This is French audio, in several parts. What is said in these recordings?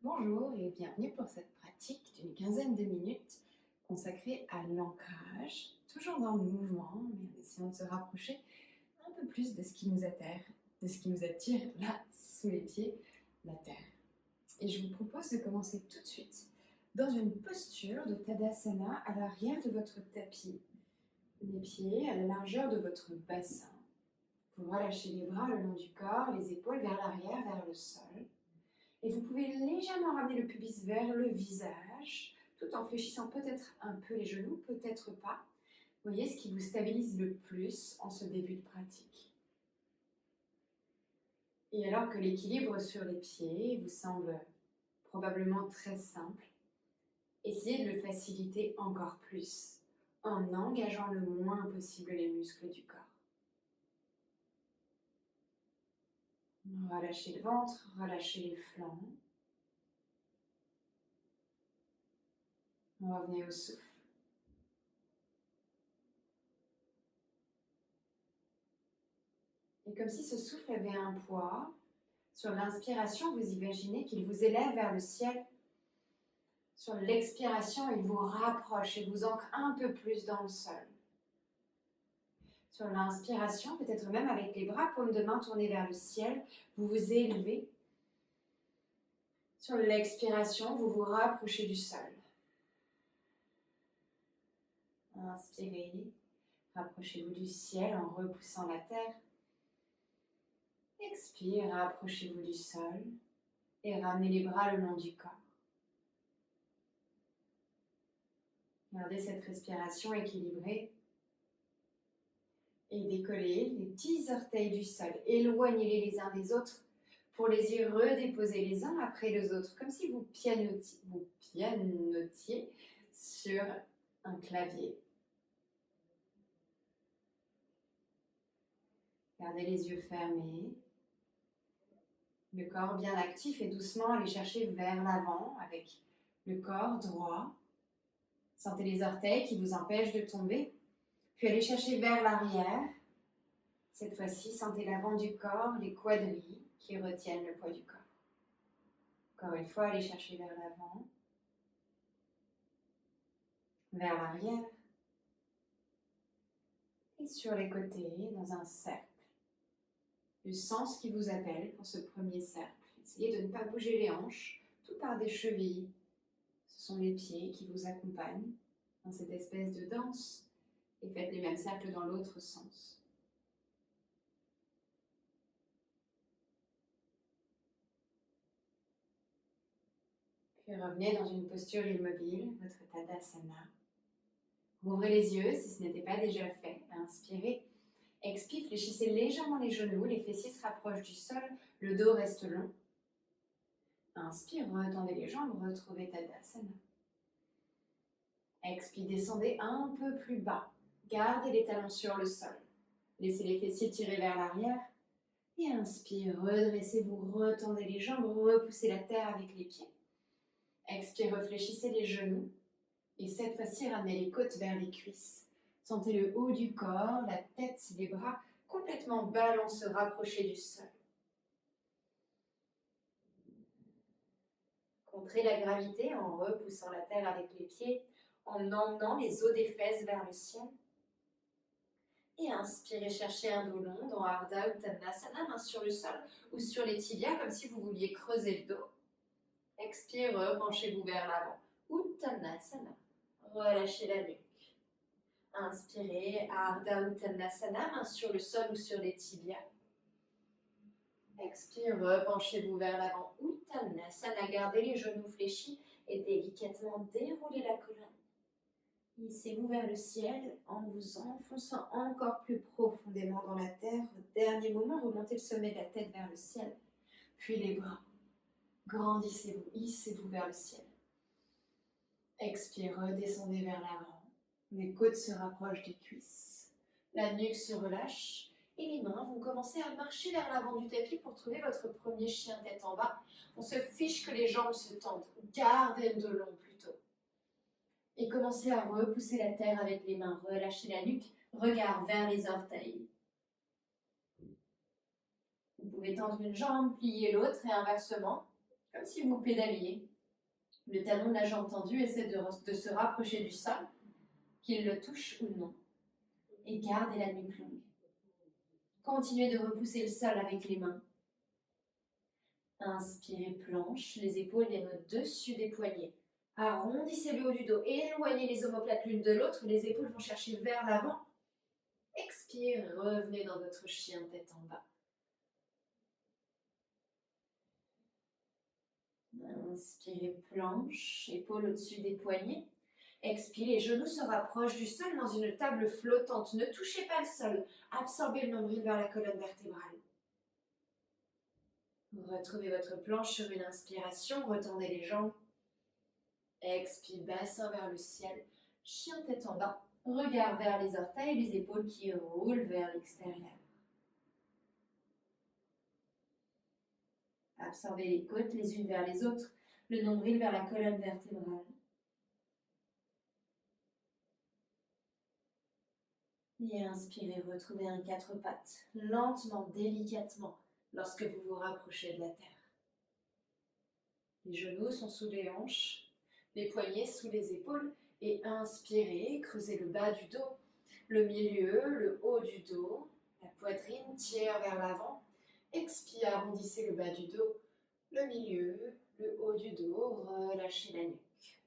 Bonjour et bienvenue pour cette pratique d'une quinzaine de minutes consacrée à l'ancrage, toujours dans le mouvement, mais en essayant de se rapprocher un peu plus de ce qui nous attire, là sous les pieds, la terre. Et je vous propose de commencer tout de suite dans une posture de Tadasana à l'arrière de votre tapis, les pieds à la largeur de votre bassin. Vous relâchez les bras le long du corps, les épaules vers l'arrière, vers le sol. Et vous pouvez légèrement ramener le pubis vers le visage, tout en fléchissant peut-être un peu les genoux, peut-être pas. Voyez ce qui vous stabilise le plus en ce début de pratique. Et alors que l'équilibre sur les pieds vous semble probablement très simple, essayez de le faciliter encore plus en engageant le moins possible les muscles du corps. Relâchez le ventre, relâchez les flancs. Revenez au souffle. Et comme si ce souffle avait un poids, sur l'inspiration, vous imaginez qu'il vous élève vers le ciel. Sur l'expiration, il vous rapproche et vous ancre un peu plus dans le sol. Sur l'inspiration, peut-être même avec les bras, paumes de main tournés vers le ciel, vous vous élevez. Sur l'expiration, vous vous rapprochez du sol. Inspirez, rapprochez-vous du ciel en repoussant la terre. Expire, rapprochez-vous du sol et ramenez les bras le long du corps. Gardez cette respiration équilibrée et décollez les petits orteils du sol. Éloignez-les les uns des autres pour les y redéposer les uns après les autres, comme si vous pianotiez sur un clavier. Gardez les yeux fermés, le corps bien actif et doucement allez chercher vers l'avant avec le corps droit. Sentez les orteils qui vous empêchent de tomber, puis allez chercher vers l'arrière. Cette fois-ci, sentez l'avant du corps, les quadrilles qui retiennent le poids du corps. Encore une fois, allez chercher vers l'avant, vers l'arrière et sur les côtés dans un cercle. Le sens qui vous appelle pour ce premier cercle. Essayez de ne pas bouger les hanches, tout par des chevilles. Ce sont les pieds qui vous accompagnent dans cette espèce de danse et faites les mêmes cercles dans l'autre sens. Puis revenez dans une posture immobile, votre Tadasana. Ouvrez les yeux si ce n'était pas déjà fait. Inspirez. Expire, fléchissez légèrement les genoux, les fessiers se rapprochent du sol, le dos reste long. Inspire, retendez les jambes, retrouvez Tadasana. Expire, descendez un peu plus bas. Gardez les talons sur le sol. Laissez les fessiers tirer vers l'arrière. Et inspire, redressez-vous, retendez les jambes, repoussez la terre avec les pieds. Expire, réfléchissez les genoux. Et cette fois-ci, ramenez les côtes vers les cuisses. Sentez le haut du corps, la tête, les bras complètement ballants se rapprocher du sol. Contrez la gravité en repoussant la terre avec les pieds, en emmenant les os des fesses vers le ciel. Et inspirez, cherchez un dos long dans Ardha Uttanasana, main sur le sol ou sur les tibias comme si vous vouliez creuser le dos. Expire, penchez-vous vers l'avant. Uttanasana. Relâchez la nuque. Inspirez, Ardha Uttanasana, main sur le sol ou sur les tibias. Expire, penchez-vous vers l'avant. Uttanasana, gardez les genoux fléchis et délicatement déroulez la colonne. Hissez-vous vers le ciel en vous enfonçant encore plus profondément dans la terre. Au dernier moment, remontez le sommet de la tête vers le ciel, puis les bras. Grandissez-vous, hissez-vous vers le ciel. Expire, redescendez vers l'avant. Les côtes se rapprochent des cuisses. La nuque se relâche et les mains vont commencer à marcher vers l'avant du tapis pour trouver votre premier chien tête en bas. On se fiche que les jambes se tendent. Gardez le dos long plutôt. Et commencez à repousser la terre avec les mains. Relâchez la nuque, regard vers les orteils. Vous pouvez tendre une jambe, plier l'autre et inversement. comme si vous pédaliez. Le talon de la jambe tendue essaie de se rapprocher du sol, qu'il le touche ou non, et gardez la nuque longue. Continuez de repousser le sol avec les mains. Inspirez, planche, les épaules viennent au-dessus des poignets. Arrondissez le haut du dos, éloignez les omoplates l'une de l'autre, les épaules vont chercher vers l'avant. Expire, revenez dans votre chien tête en bas. Inspirez, planche, épaules au-dessus des poignets. Expirez, les genoux se rapprochent du sol dans une table flottante. Ne touchez pas le sol. Absorbez le nombril vers la colonne vertébrale. Retrouvez votre planche sur une inspiration, retendez les jambes. Expire, bassin vers le ciel, chien tête en bas. Regard vers les orteils, les épaules qui roulent vers l'extérieur. Absorbez les côtes les unes vers les autres, le nombril vers la colonne vertébrale. Et inspirez, retrouvez un quatre pattes, lentement, délicatement, lorsque vous vous rapprochez de la terre. Les genoux sont sous les hanches, les poignets sous les épaules, et inspirez, creusez le bas du dos, le milieu, le haut du dos, la poitrine tire vers l'avant. Expire, arrondissez le bas du dos, le milieu, le haut du dos, relâchez la nuque.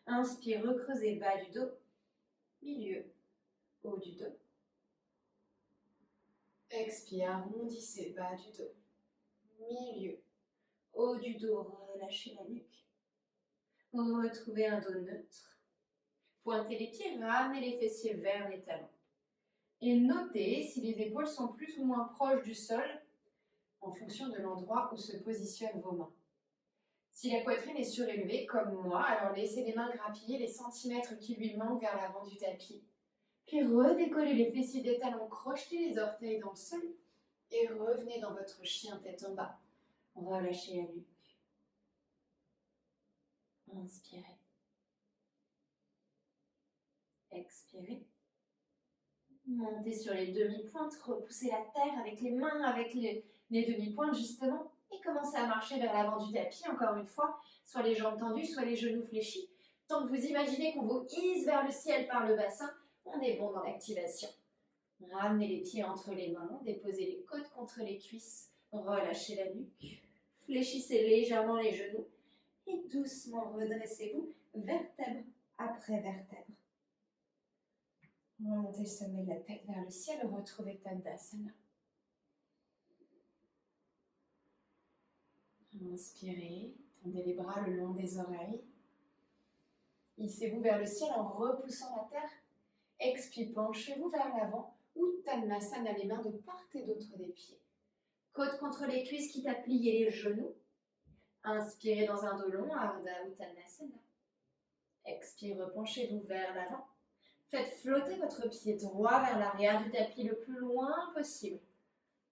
Inspire, recreusez le bas du dos, milieu, haut du dos. Expire, arrondissez le bas du dos, milieu, haut du dos, relâchez la nuque. Retrouvez un dos neutre. Pointez les pieds, ramenez les fessiers vers les talons. Et notez si les épaules sont plus ou moins proches du sol en fonction de l'endroit où se positionnent vos mains. Si la poitrine est surélevée, comme moi, alors laissez les mains grappiller les centimètres qui lui manquent vers l'avant du tapis. Puis redécollez les fessiers des talons, crochetez les orteils dans le sol et revenez dans votre chien tête en bas. Relâchez la nuque. Inspirez. Expirez. Montez sur les demi-pointes, repoussez la terre avec les mains, avec les demi-pointes justement, et commencez à marcher vers l'avant du tapis, encore une fois, soit les jambes tendues, soit les genoux fléchis. Tant que vous imaginez qu'on vous hisse vers le ciel par le bassin, on est bon dans l'activation. Ramenez les pieds entre les mains, déposez les côtes contre les cuisses, relâchez la nuque, fléchissez légèrement les genoux, et doucement redressez-vous, vertèbre après vertèbre. Remontez le sommet de la tête vers le ciel, retrouvez Tadasana. Inspirez, tendez les bras le long des oreilles. Hissez-vous vers le ciel en repoussant la terre. Expirez, penchez-vous vers l'avant. Uttanasana, les mains de part et d'autre des pieds. Côte contre les cuisses, quitte à plier les genoux. Inspirez dans un dos long, Ardha Uttanasana. Expirez, repenchez-vous vers l'avant. Faites flotter votre pied droit vers l'arrière du tapis le plus loin possible.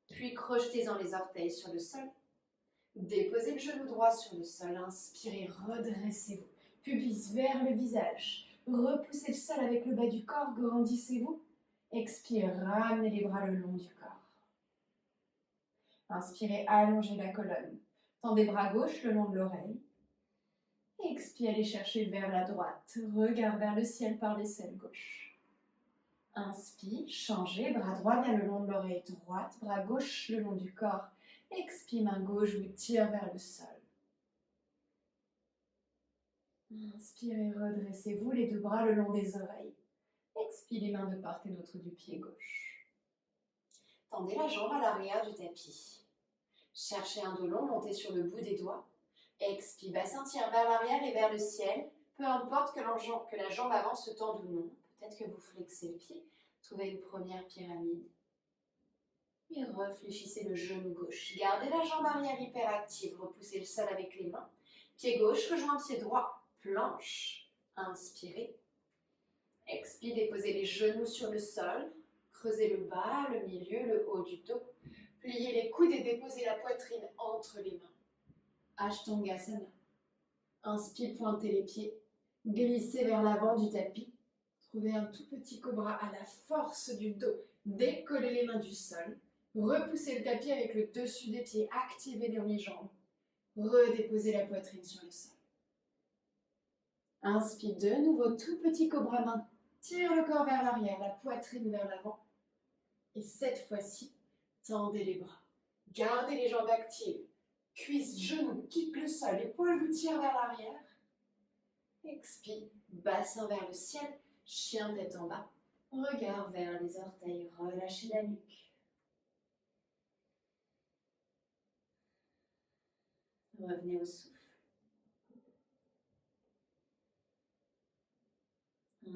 Puis crochetez-en les orteils sur le sol. Déposez le genou droit sur le sol. Inspirez, redressez-vous. Pubis vers le visage. Repoussez le sol avec le bas du corps. Grandissez-vous. Expirez, ramenez les bras le long du corps. Inspirez, allongez la colonne. Tendez bras gauche le long de l'oreille. Expirez, allez chercher vers la droite. Regard vers le ciel par l'aisselle gauche. Inspire, changez. Bras droit vient le long de l'oreille droite. Bras gauche le long du corps. Expire, main gauche vous tire vers le sol. Inspirez, redressez-vous, les deux bras le long des oreilles. Expirez, les mains de part et d'autre du pied gauche. Tendez la jambe à l'arrière du tapis. Cherchez un dos long, montez sur le bout des doigts. Expire, bassin tire vers l'arrière et vers le ciel. Peu importe que la jambe avant se tende ou non. Peut-être que vous flexez le pied. Trouvez une première pyramide. Et réfléchissez le genou gauche. Gardez la jambe arrière hyperactive. Repoussez le sol avec les mains. Pied gauche rejoint pied droit. Planche. Inspirez. Expire, déposez les genoux sur le sol. Creusez le bas, le milieu, le haut du dos. Pliez les coudes et déposez la poitrine entre les mains. Ashtangasana. Inspire, pointez les pieds. Glissez vers l'avant du tapis. Trouvez un tout petit cobra à la force du dos. Décollez les mains du sol. Repoussez le tapis avec le dessus des pieds. Activez les demi-jambes. Redéposez la poitrine sur le sol. Inspire de nouveau, tout petit cobra main. Tire le corps vers l'arrière, la poitrine vers l'avant. Et cette fois-ci, tendez les bras. Gardez les jambes actives. Cuisses, genoux quittent le sol, épaules vous tirent vers l'arrière. Expire, bassin vers le ciel, chien tête en bas. Regard vers les orteils, relâchez la nuque. Revenez au souffle.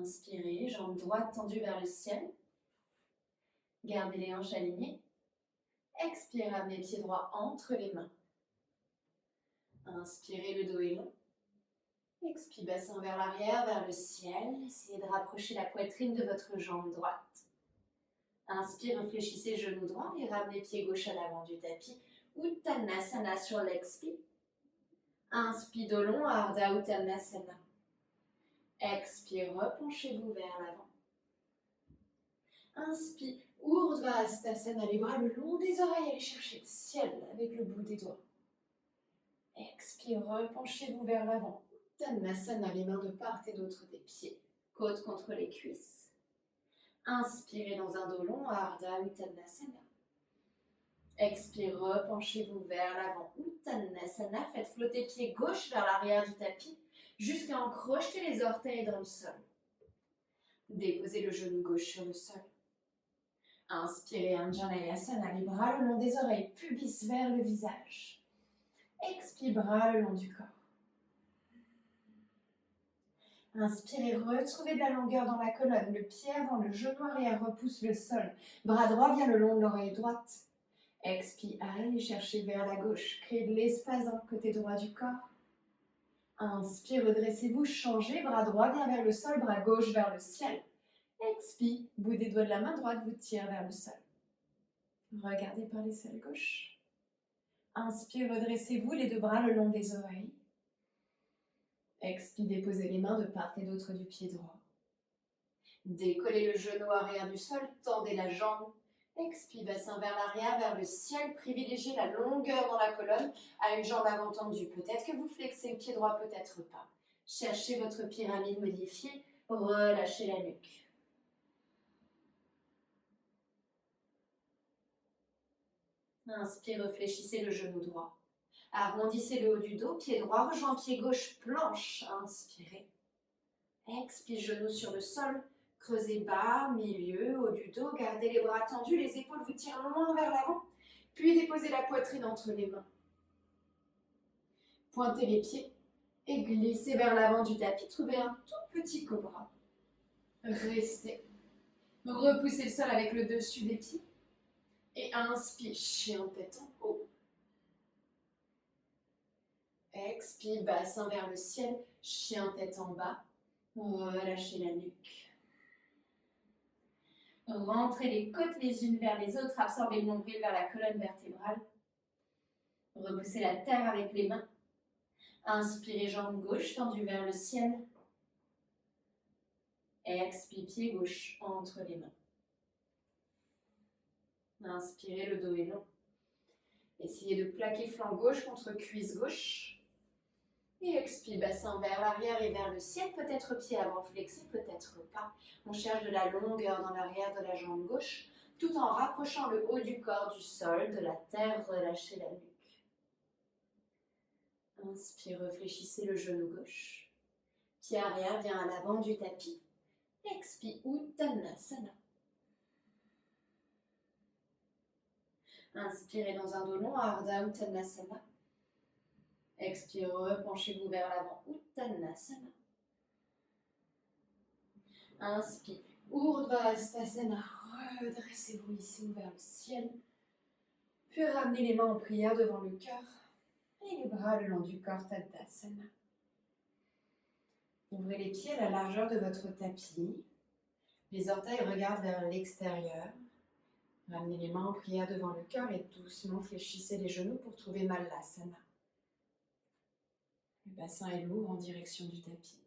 Inspirez, jambes droites tendues vers le ciel. Gardez les hanches alignées. Expirez, ramenez pieds droits entre les mains. Inspirez, le dos est long. Expirez, bassin vers l'arrière, vers le ciel. Essayez de rapprocher la poitrine de votre jambe droite. Inspire, réfléchissez genou droit et ramenez pied gauche à l'avant du tapis. Uttanasana sur l'expire. Inspire, dos long, Ardha Uttanasana. Expire, repenchez-vous vers l'avant. Inspire, Urdhva-Hastasana, les bras le long des oreilles, allez chercher le ciel avec le bout des doigts. Expire, repenchez-vous vers l'avant. Uttanasana, les mains de part et d'autre des pieds, côte contre les cuisses. Inspirez dans un dos long, Ardha Uttanasana. Expire, repenchez-vous vers l'avant. Uttanasana, faites flotter pied gauche vers l'arrière du tapis jusqu'à en crocheter les orteils dans le sol. Déposez le genou gauche sur le sol. Inspirez, Anjaneyasana, les bras le long des oreilles, pubis vers le visage. Expire, bras le long du corps. Inspirez, retrouvez de la longueur dans la colonne. Le pied avant, le genou arrière repousse le sol. Bras droit vient le long de l'oreille droite. Expire, allez chercher vers la gauche. Créez de l'espace dans le côté droit du corps. Inspire, redressez-vous, changez. Bras droit vient vers le sol, bras gauche vers le ciel. Expire, bout des doigts de la main droite vous tire vers le sol. Regardez par l'aisselle gauche. Inspire, redressez-vous, les deux bras le long des oreilles. Expire, déposez les mains de part et d'autre du pied droit. Décollez le genou arrière du sol, tendez la jambe. Expire, bassin vers l'arrière, vers le ciel. Privilégiez la longueur dans la colonne à une jambe avant tendue. Peut-être que vous flexez le pied droit, peut-être pas. Cherchez votre pyramide modifiée. Relâchez la nuque. Inspire, réfléchissez le genou droit. Arrondissez le haut du dos, pied droit rejoint pied gauche, planche. Inspirez. Expire, genou sur le sol. Creusez bas, milieu, haut du dos. Gardez les bras tendus, les épaules vous tirent loin vers l'avant. Puis déposez la poitrine entre les mains. Pointez les pieds et glissez vers l'avant du tapis. Trouvez un tout petit cobra. Restez. Repoussez le sol avec le dessus des pieds. Et inspire, chien tête en haut. Expire, bassin vers le ciel, chien tête en bas. Relâchez la nuque. Rentrez les côtes les unes vers les autres, absorbez le nombril vers la colonne vertébrale. Repoussez la terre avec les mains. Inspirez, jambe gauche tendue vers le ciel. Expire, pied gauche entre les mains. Inspirez, le dos est long. Essayez de plaquer flanc gauche contre cuisse gauche. Et expire, bassin vers l'arrière et vers le ciel. Peut-être pied avant flexé, peut-être pas. On cherche de la longueur dans l'arrière de la jambe gauche, tout en rapprochant le haut du corps du sol, de la terre. Relâchez la nuque. Inspire, réfléchissez le genou gauche. Pied arrière vient à l'avant du tapis. Expire, Uttanasana. Inspirez dans un dos long, Ardha Uttanasana. Expire, repenchez-vous vers l'avant, Uttanasana. Inspire, Urdhva Hastasana. Redressez-vous ici vers le ciel. Puis ramenez les mains en prière devant le cœur et les bras le long du corps, Tadasana. Ouvrez les pieds à la largeur de votre tapis. Les orteils regardent vers l'extérieur. Ramenez les mains en prière devant le cœur et doucement fléchissez les genoux pour trouver Malasana. Le bassin est lourd en direction du tapis.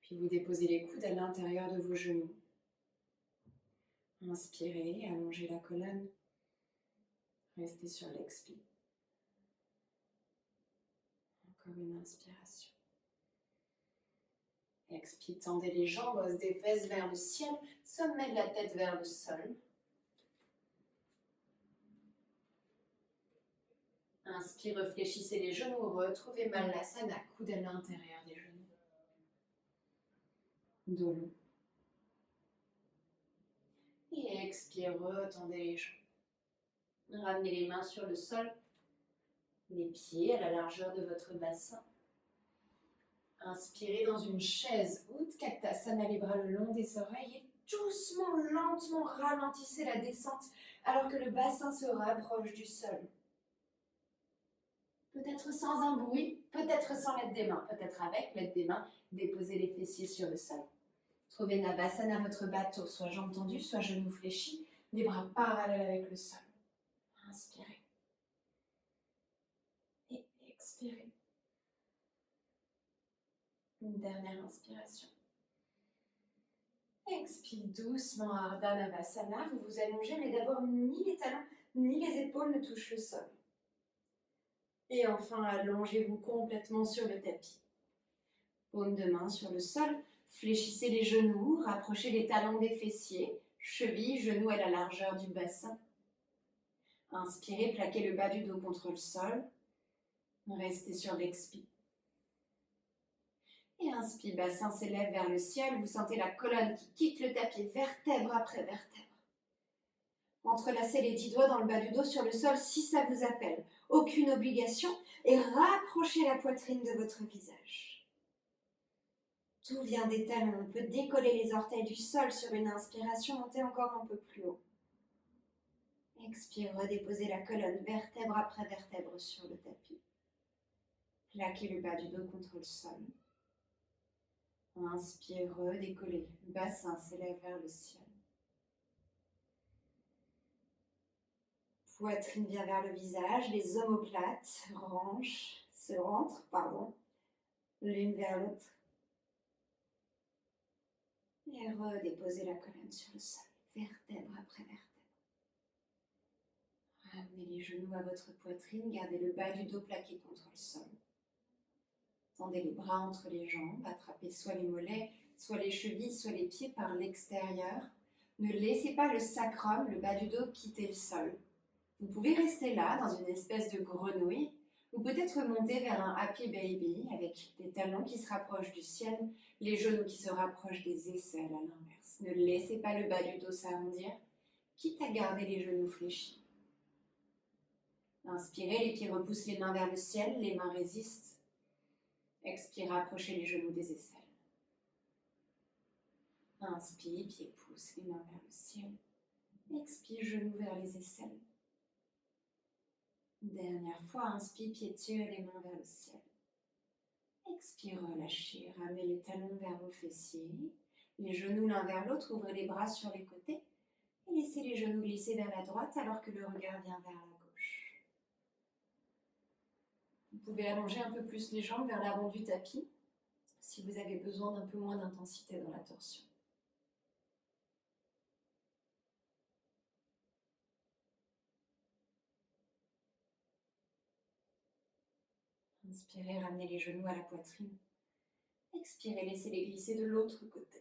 Puis vous déposez les coudes à l'intérieur de vos genoux. Inspirez, allongez la colonne. Restez sur l'expire. une inspiration. Expire, tendez les jambes, hausse des fesses vers le ciel, sommet de la tête vers le sol. Inspire, réfléchissez les genoux, retrouvez Malasana, coude à l'intérieur des genoux. Dos long. Et expire, retendez les jambes. Ramenez les mains sur le sol, les pieds à la largeur de votre bassin. Inspirez dans une chaise, Utkatasana, les bras le long des oreilles et doucement, lentement ralentissez la descente alors que le bassin se rapproche du sol. Peut-être sans un bruit, peut-être sans l'aide des mains, peut-être avec l'aide des mains, déposez les fessiers sur le sol. Trouvez Navasana, votre bateau, soit jambes tendues, soit genoux fléchis, les bras parallèles avec le sol. Inspirez. Et expirez. Une dernière inspiration. Expire doucement, Ardha Navasana. Vous vous allongez, mais d'abord ni les talons ni les épaules ne touchent le sol. Et enfin, allongez-vous complètement sur le tapis. Paume de main sur le sol, fléchissez les genoux, rapprochez les talons des fessiers, chevilles, genoux à la largeur du bassin. Inspirez, plaquez le bas du dos contre le sol. Restez sur l'expire. Et inspire, bassin s'élève vers le ciel. Vous sentez la colonne qui quitte le tapis, vertèbre après vertèbre. Entrelacez les 10 doigts dans le bas du dos sur le sol si ça vous appelle. Aucune obligation. Et rapprochez la poitrine de votre visage. Tout vient des talons. On peut décoller les orteils du sol sur une inspiration, monter encore un peu plus haut. Expire, redéposez la colonne vertèbre après vertèbre sur le tapis. Plaquez le bas du dos contre le sol. Inspire, redécollez. Le bassin s'élève vers le ciel. Poitrine vient vers le visage, les omoplates se rentrent, l'une vers l'autre. Et redéposez la colonne sur le sol, vertèbre après vertèbre. Ramenez les genoux à votre poitrine, gardez le bas du dos plaqué contre le sol. Tendez les bras entre les jambes, attrapez soit les mollets, soit les chevilles, soit les pieds par l'extérieur. Ne laissez pas le sacrum, le bas du dos, quitter le sol. Vous pouvez rester là, dans une espèce de grenouille, ou peut-être monter vers un happy baby, avec les talons qui se rapprochent du ciel, les genoux qui se rapprochent des aisselles à l'inverse. Ne laissez pas le bas du dos s'arrondir, quitte à garder les genoux fléchis. Inspirez, les pieds repoussent les mains vers le ciel, les mains résistent. Expire, rapprochez les genoux des aisselles. Inspire, pieds poussent les mains vers le ciel. Expire, genoux vers les aisselles. Dernière fois, inspire, pieds tire les mains vers le ciel. Expire, relâchez, ramenez les talons vers vos fessiers. Les genoux l'un vers l'autre, ouvrez les bras sur les côtés. Et laissez les genoux glisser vers la droite alors que le regard vient vers la gauche. Vous pouvez allonger un peu plus les jambes vers l'avant du tapis si vous avez besoin d'un peu moins d'intensité dans la torsion. Inspirez, ramenez les genoux à la poitrine. Expirez, laissez-les glisser de l'autre côté.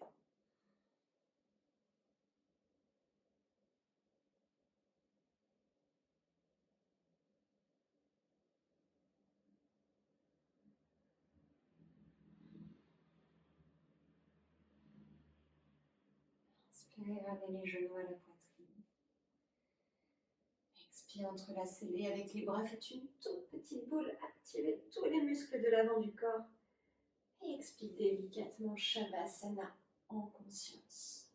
Inspirez, ramenez les genoux à la poitrine. Expirez, entrelacez-les avec les bras, faites une toute petite boule, activez tous les muscles de l'avant du corps. Et expirez délicatement, Shavasana en conscience.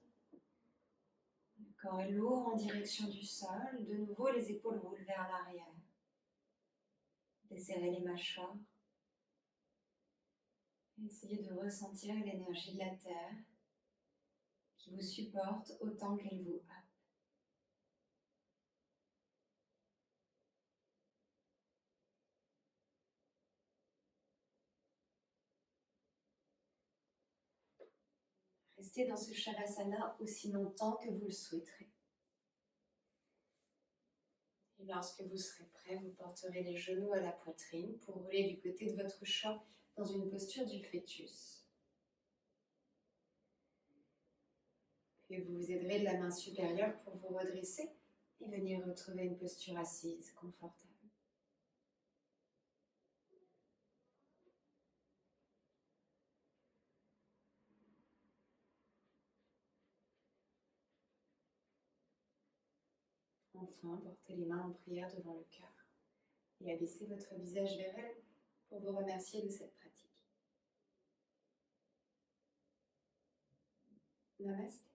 Le corps est lourd en direction du sol. De nouveau, les épaules roulent vers l'arrière. Desserrez les mâchoires. Essayez de ressentir l'énergie de la terre qui vous supporte autant qu'elle vous happe. Restez dans ce Shavasana aussi longtemps que vous le souhaiterez. Et lorsque vous serez prêt, vous porterez les genoux à la poitrine pour rouler du côté de votre choix dans une posture du fœtus. Puis vous vous aiderez de la main supérieure pour vous redresser et venir retrouver une posture assise, confortable. Enfin, portez les mains en prière devant le cœur et abaissez votre visage vers elle pour vous remercier de cette pratique. Namasté.